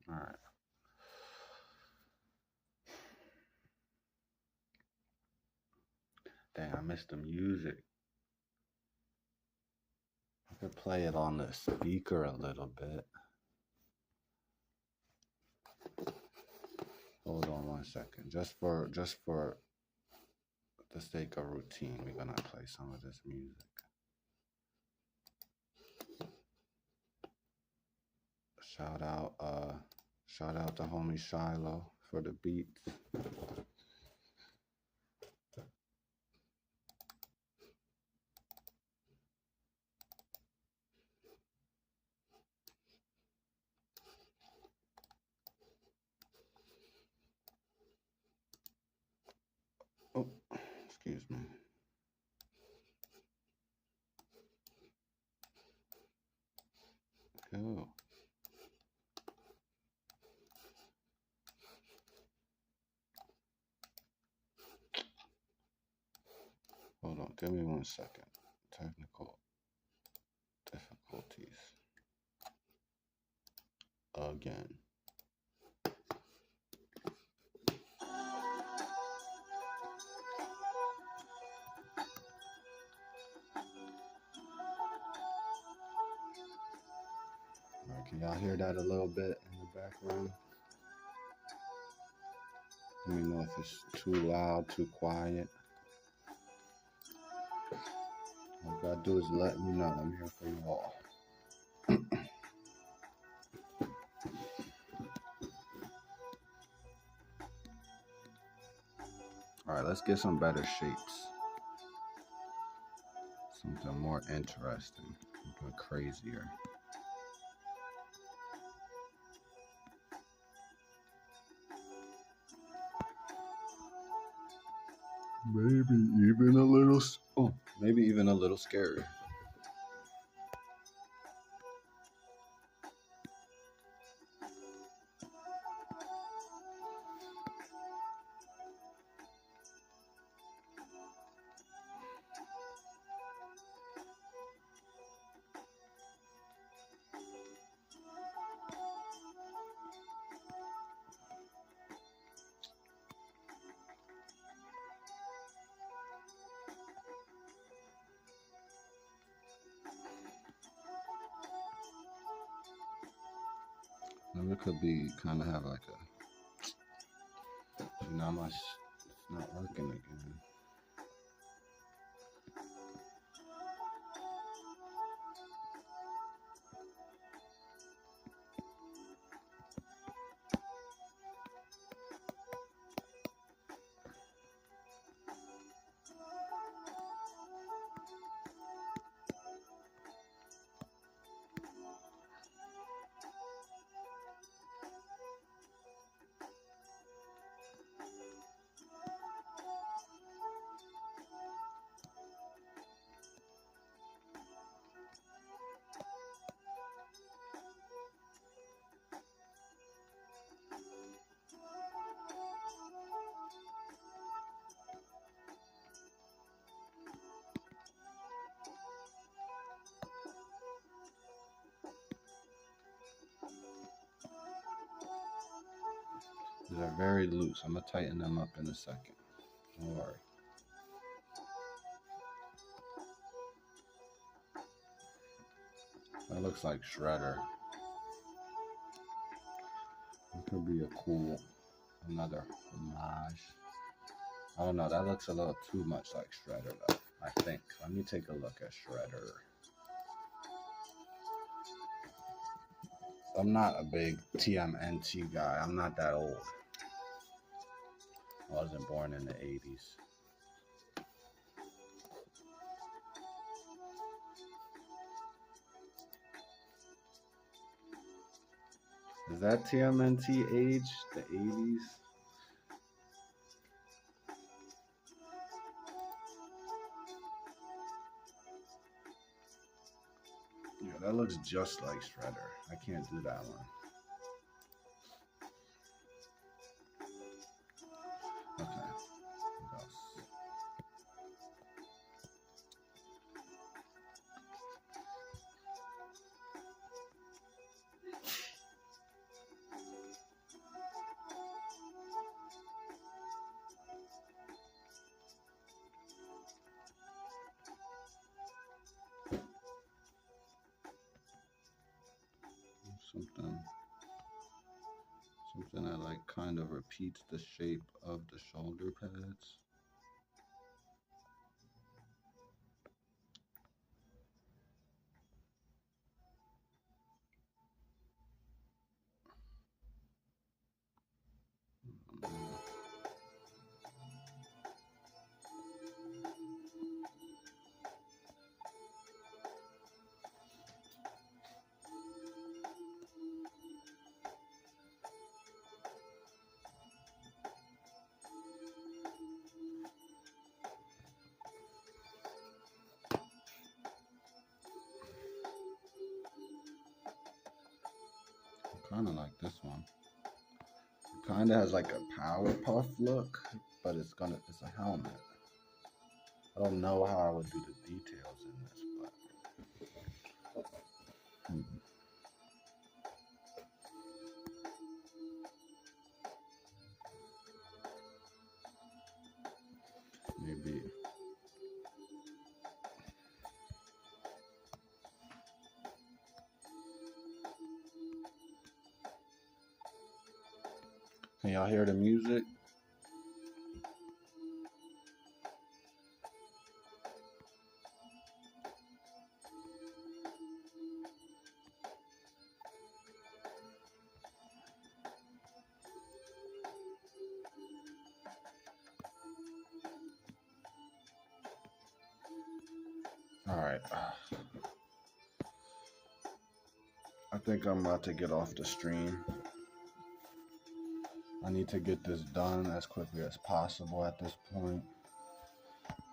All right. Dang, I missed the music. I could play it on the speaker a little bit. Hold on one second. Just for the sake of routine, we're gonna play some of this music. Shout out to homie Shiloh for the beats. Oh, excuse me. Cool. Hold on, give me 1 second. Technical difficulties. Again. All right, can y'all hear that a little bit in the background? Let me know if it's too loud, too quiet. All you gotta do is let me know. I'm here for you all. All right, let's get some better shapes. Something more interesting, something crazier. Maybe even a little scary. It could be kind of have like a, it's not working again. These are very loose. I'm gonna tighten them up in a second. Don't worry. That looks like Shredder. It could be a cool, another homage. I don't know, that looks a little too much like Shredder though, I think. Let me take a look at Shredder. I'm not a big TMNT guy. I'm not that old. I wasn't born in the 80s. Is that TMNT age? The 80s? Yeah, that looks just like Shredder. I can't do that one. Okay. What else? Something that like kind of repeats the shape of the shoulder pads. Kind of like this one. It kind of has like a Powerpuff look, but it's a helmet. I don't know how I would do the details in this, but maybe. Can y'all hear the music? All right. I think I'm about to get off the stream. I need to get this done as quickly as possible at this point.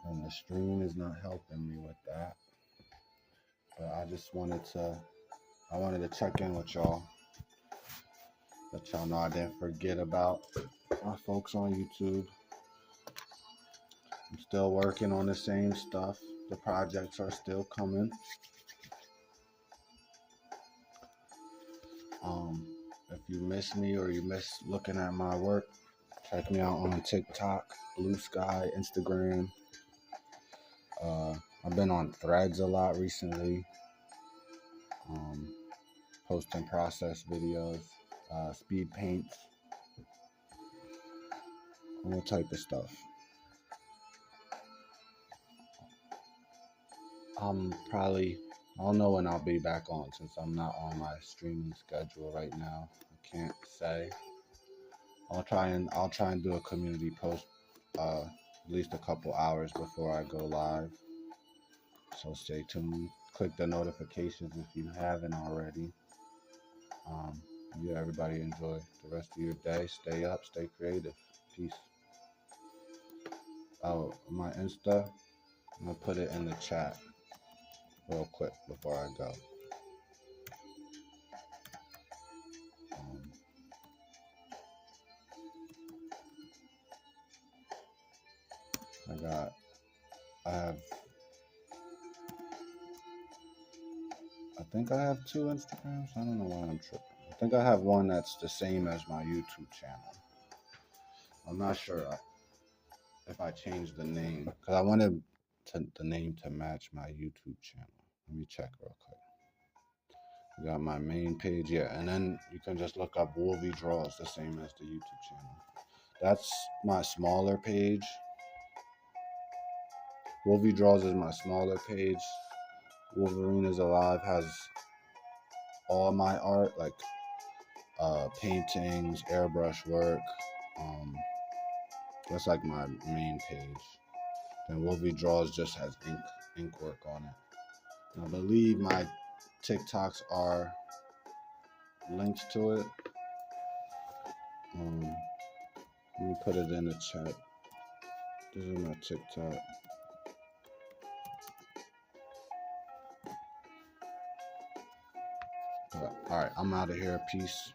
And the stream is not helping me with that. But I just wanted to check in with y'all. Let y'all know I didn't forget about my folks on YouTube. I'm still working on the same stuff. The projects are still coming. If you miss me or you miss looking at my work, check me out on TikTok, Blue Sky, Instagram. I've been on Threads a lot recently, posting process videos, speed paints, all type of stuff. I don't know when I'll be back on since I'm not on my streaming schedule right now. I can't say. I'll try and do a community post at least a couple hours before I go live. So stay tuned. Click the notifications if you haven't already. Yeah, everybody enjoy the rest of your day. Stay up, stay creative. Peace. Oh, my Insta, I'm gonna put it in the chat real quick before I go. I think I have two Instagrams. I don't know why I'm tripping. I think I have one that's the same as my YouTube channel. I'm not sure if I changed the name because I wanted the name to match my YouTube channel. Let me check real quick. I got my main page, yeah, and then you can just look up Wolvie Draws, the same as the YouTube channel. That's my smaller page. Wolvie Draws is my smaller page. Wolverine is Alive has all my art, like paintings, airbrush work. That's like my main page. Then Wolvie Draws just has ink work on it. And I believe my TikToks are linked to it. Let me put it in the chat. This is my TikTok. All right, I'm out of here. Peace.